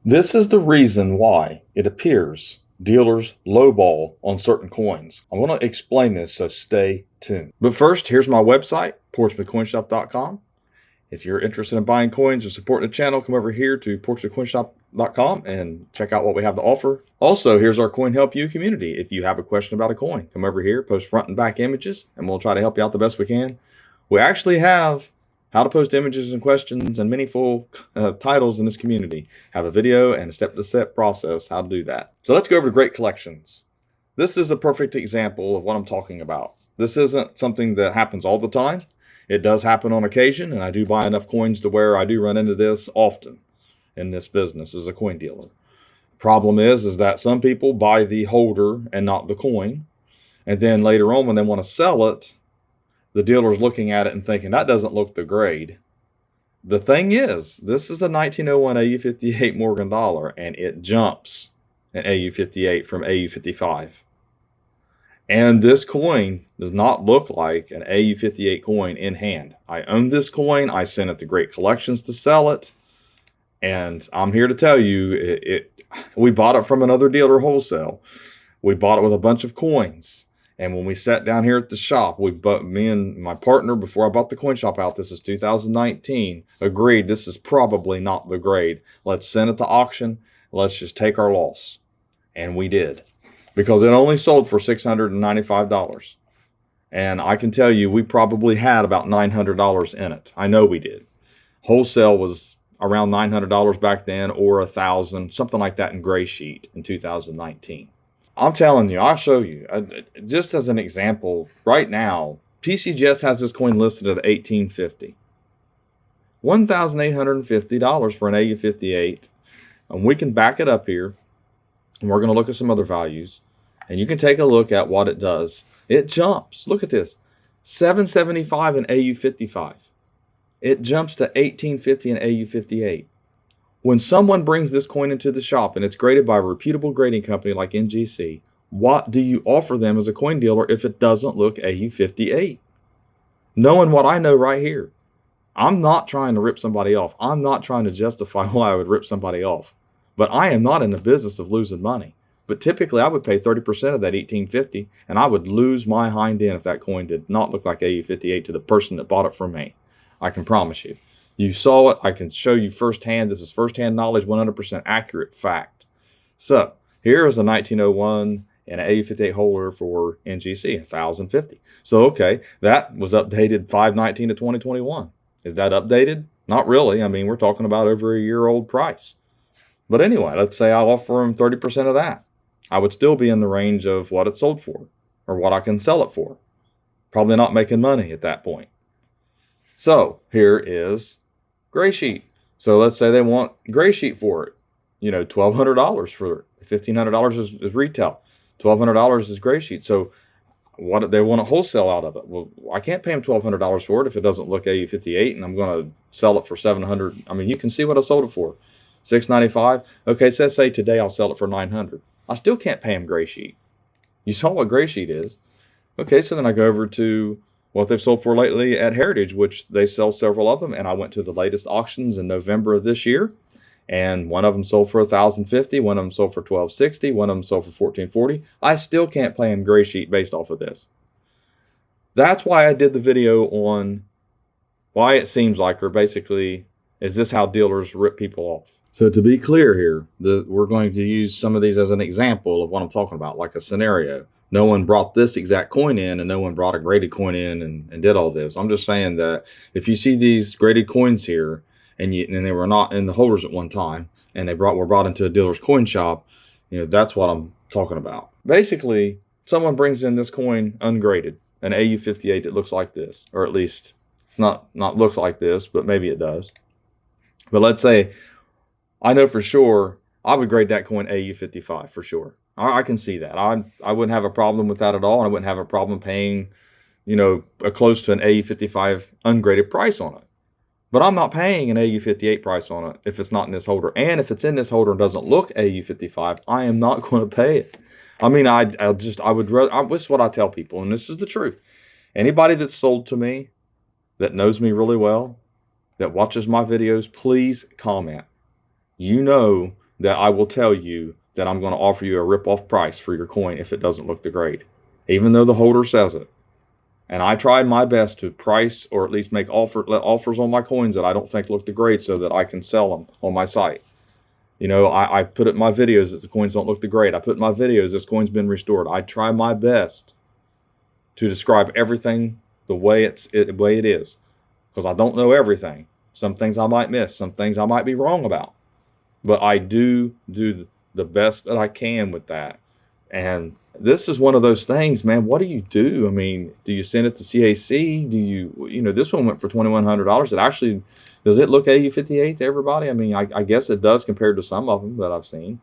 This is the reason why it appears dealers lowball on certain coins. I want to explain this, so stay tuned. But first, here's my website, CoinHelpu.com. If you're interested in buying coins or supporting the channel, come over here to CoinHelpu.com and check out what we have to offer. Also, here's our CoinHelpu community. If you have a question about a coin, come over here, post front and back images, and we'll try to help you out the best we can. We actually have how to post images and questions and meaningful titles in this community. Have a video and a step-to-step process how to do that. So let's go over great collections. This is a perfect example of what I'm talking about. This isn't something that happens all the time. It does happen on occasion, and I do buy enough coins to where I do run into this often in this business as a coin dealer. Problem is that some people buy the holder and not the coin, and then later on when they want to sell it, the dealer's looking at it and thinking, that doesn't look the grade. The thing is, this is a 1901 AU58 Morgan dollar, and it jumps an AU58 from AU55. And this coin does not look like an AU58 coin in hand. I own this coin. I sent it to Great Collections to sell it. And I'm here to tell you, we bought it from another dealer wholesale. We bought it with a bunch of coins. And when we sat down here at the shop, me and my partner, before I bought the coin shop out, this is 2019, agreed this is probably not the grade. Let's send it to auction. Let's just take our loss. And we did. Because it only sold for $695. And I can tell you, we probably had about $900 in it. I know we did. Wholesale was around $900 back then, or $1,000, something like that in gray sheet in 2019. I'm telling you, I'll show you. Just as an example, right now, PCGS has this coin listed at $1,850. $1,850 for an AU58. And we can back it up here. And we're going to look at some other values. And you can take a look at what it does. It jumps. Look at this. $775 in AU55. It jumps to $1,850 in AU58. When someone brings this coin into the shop and it's graded by a reputable grading company like NGC, what do you offer them as a coin dealer if it doesn't look AU58? Knowing what I know right here, I'm not trying to rip somebody off. I'm not trying to justify why I would rip somebody off. But I am not in the business of losing money. But typically I would pay 30% of that $1,850, and I would lose my hind end if that coin did not look like AU58 to the person that bought it from me. I can promise you. You saw it. I can show you firsthand. This is firsthand knowledge, 100% accurate fact. So here is a 1901 and an AU58 holder for NGC, $1,050. So, okay, that was updated 5/19 to 2021. Is that updated? Not really. I mean, we're talking about over a year-old price. But anyway, let's say I offer them 30% of that. I would still be in the range of what it sold for or what I can sell it for. Probably not making money at that point. So here is gray sheet. So let's say they want gray sheet for it. $1,200 for it. $1,500 is retail. $1,200 is gray sheet. So what they want to wholesale out of it? Well, I can't pay them $1,200 for it if it doesn't look AU58, and I'm going to sell it for $700. I mean, you can see what I sold it for. $695. Okay, so let's say today I'll sell it for $900. I still can't pay them gray sheet. You saw what gray sheet is. Okay, so then I go over to what they've sold for lately at Heritage, which they sell several of them. And I went to the latest auctions in November of this year. And one of them sold for $1,050. One of them sold for $1,260. One of them sold for $1,440. I still can't pay them gray sheet based off of this. That's why I did the video on why it seems like, or basically, is this how dealers rip people off? So to be clear here, we're going to use some of these as an example of what I'm talking about, like a scenario. No one brought this exact coin in, and no one brought a graded coin in and did all this. I'm just saying that if you see these graded coins here, and they were not in the holders at one time, and were brought into a dealer's coin shop, that's what I'm talking about. Basically, someone brings in this coin ungraded, an AU58 that looks like this, or at least it's not looks like this, but maybe it does. But let's say I know for sure I would grade that coin AU55 for sure. I can see that. I wouldn't have a problem with that at all. And I wouldn't have a problem paying, a close to an AU55 ungraded price on it. But I'm not paying an AU58 price on it if it's not in this holder. And if it's in this holder and doesn't look AU55, I am not going to pay it. I mean, this is what I tell people, and this is the truth. Anybody that's sold to me, that knows me really well, that watches my videos, please comment. You know that I will tell you that I'm going to offer you a rip-off price for your coin if it doesn't look the grade, even though the holder says it. And I tried my best to price or at least make offers on my coins that I don't think look the grade so that I can sell them on my site. You know, I put it in my videos that the coins don't look the grade. I put in my videos this coin's been restored. I try my best to describe everything the way it is, because I don't know everything. Some things I might miss, some things I might be wrong about, but I do the best that I can with that. And this is one of those things, man. What do you do? I mean, do you send it to CAC? Do you know, this one went for $2,100. It actually, does it look AU58 to everybody? I mean, I guess it does compared to some of them that I've seen.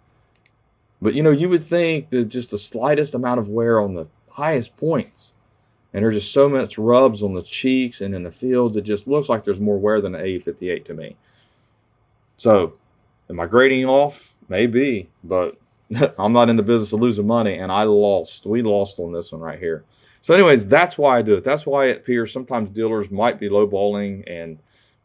But, you know, you would think that just the slightest amount of wear on the highest points, and there's just so much rubs on the cheeks and in the fields, it just looks like there's more wear than an AU58 to me. So, am I grading off? Maybe, but I'm not in the business of losing money, and we lost on this one right here. So anyways, that's why I do it. That's why it appears sometimes dealers might be lowballing, and,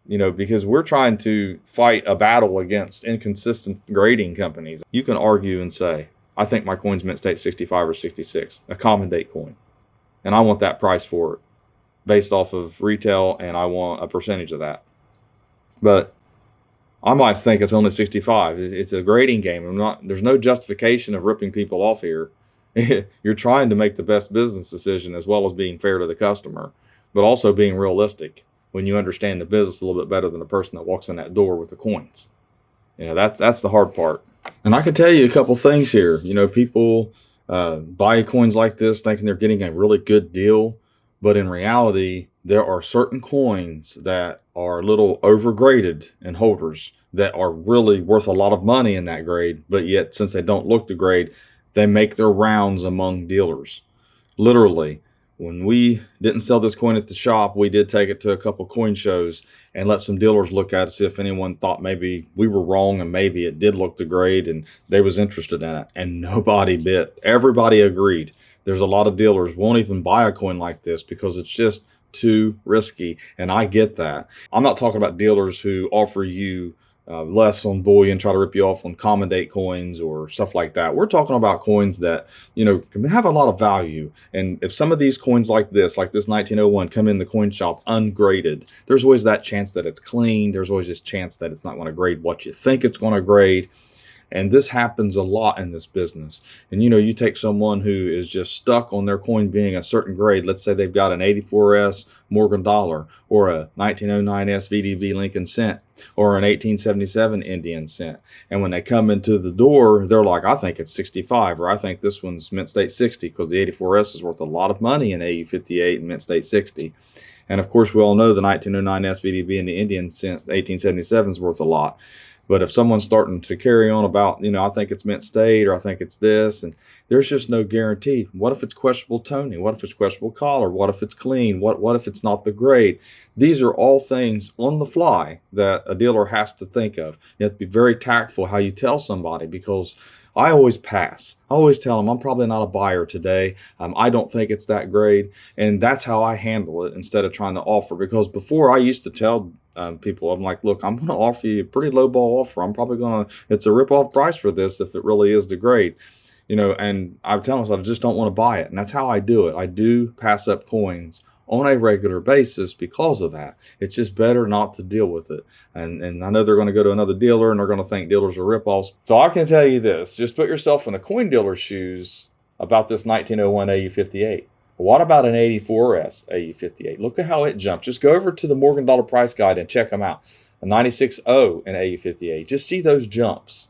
you know, because we're trying to fight a battle against inconsistent grading companies. You can argue and say, I think my coin's mint state 65 or 66, a common date coin, and I want that price for it based off of retail, and I want a percentage of that. But I might think it's only 65. It's a grading game. There's no justification of ripping people off here. You're trying to make the best business decision as well as being fair to the customer, but also being realistic when you understand the business a little bit better than the person that walks in that door with the coins. You know, that's the hard part. And I can tell you a couple things here. You know, people buy coins like this thinking they're getting a really good deal, but in reality, there are certain coins that are a little overgraded in holders that are really worth a lot of money in that grade, but yet since they don't look the grade, they make their rounds among dealers. Literally, when we didn't sell this coin at the shop, we did take it to a couple coin shows and let some dealers look at it, see if anyone thought maybe we were wrong and maybe it did look the grade and they was interested in it, and nobody bit. Everybody agreed. There's a lot of dealers won't even buy a coin like this because it's just too risky, and I get that. I'm not talking about dealers who offer you less on bullion, try to rip you off on common date coins or stuff like that. We're talking about coins that, you know, can have a lot of value. And if some of these coins like this 1901, come in the coin shop ungraded, there's always that chance that it's clean. There's always this chance that it's not going to grade what you think it's going to grade. And this happens a lot in this business. And, you know, you take someone who is just stuck on their coin being a certain grade. Let's say they've got an 84S Morgan dollar or a 1909S VDV Lincoln cent or an 1877 Indian cent. And when they come into the door, they're like, I think it's 65, or I think this one's mint state 60 because the 84S is worth a lot of money in AU58 and mint state 60. And of course, we all know the 1909S VDV and the Indian cent 1877 is worth a lot. But if someone's starting to carry on about, you know, I think it's mint state or I think it's this, and there's just no guarantee. What if it's questionable toning? What if it's questionable collar? What if it's clean? What if it's not the grade? These are all things on the fly that a dealer has to think of. You have to be very tactful how you tell somebody, because I always pass. I always tell them I'm probably not a buyer today. I don't think it's that grade. And that's how I handle it instead of trying to offer. Because before I used to tell people, I'm like, look, I'm going to offer you a pretty low ball offer. I'm probably going to, it's a rip off price for this if it really is the grade. You know, and I tell myself I just don't want to buy it. And that's how I do it. I do pass up coins on a regular basis because of that. It's just better not to deal with it. And I know they're going to go to another dealer and they're going to think dealers are ripoffs. So I can tell you this, just put yourself in a coin dealer's shoes about this 1901 AU58. What about an 84S AU58? Look at how it jumped. Just go over to the Morgan Dollar Price Guide and check them out. A 96.0 in AU58. Just see those jumps.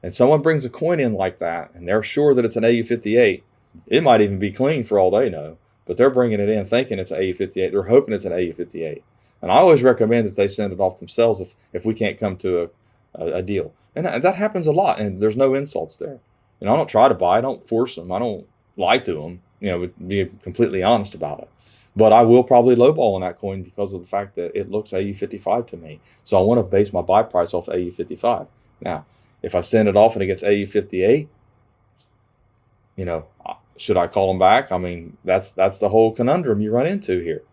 And someone brings a coin in like that, and they're sure that it's an AU58. It might even be clean for all they know, but they're bringing it in thinking it's an AU58. They're hoping it's an AU58. And I always recommend that they send it off themselves if we can't come to a deal. And that happens a lot, and there's no insults there. You know, I don't try to buy. I don't force them. I don't lie to them. You know, be completely honest about it. But I will probably lowball on that coin because of the fact that it looks AU55 to me. So I want to base my buy price off AU55. Now, if I send it off and it gets AU58, you know, should I call them back? I mean, that's the whole conundrum you run into here.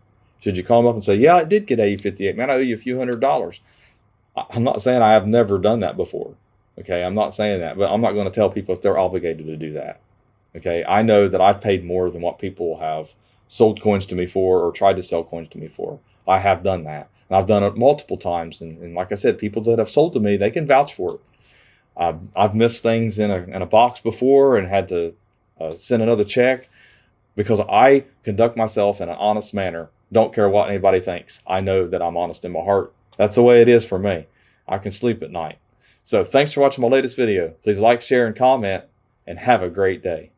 Should you call them up and say, yeah, it did get AU58. Man, I owe you a few $100s. I'm not saying I have never done that before. Okay, I'm not saying that, but I'm not going to tell people if they're obligated to do that. Okay, I know that I've paid more than what people have sold coins to me for or tried to sell coins to me for. I have done that. And I've done it multiple times. And like I said, people that have sold to me, they can vouch for it. I've missed things in a box before and had to send another check because I conduct myself in an honest manner. Don't care what anybody thinks. I know that I'm honest in my heart. That's the way it is for me. I can sleep at night. So thanks for watching my latest video. Please like, share, and comment, and have a great day.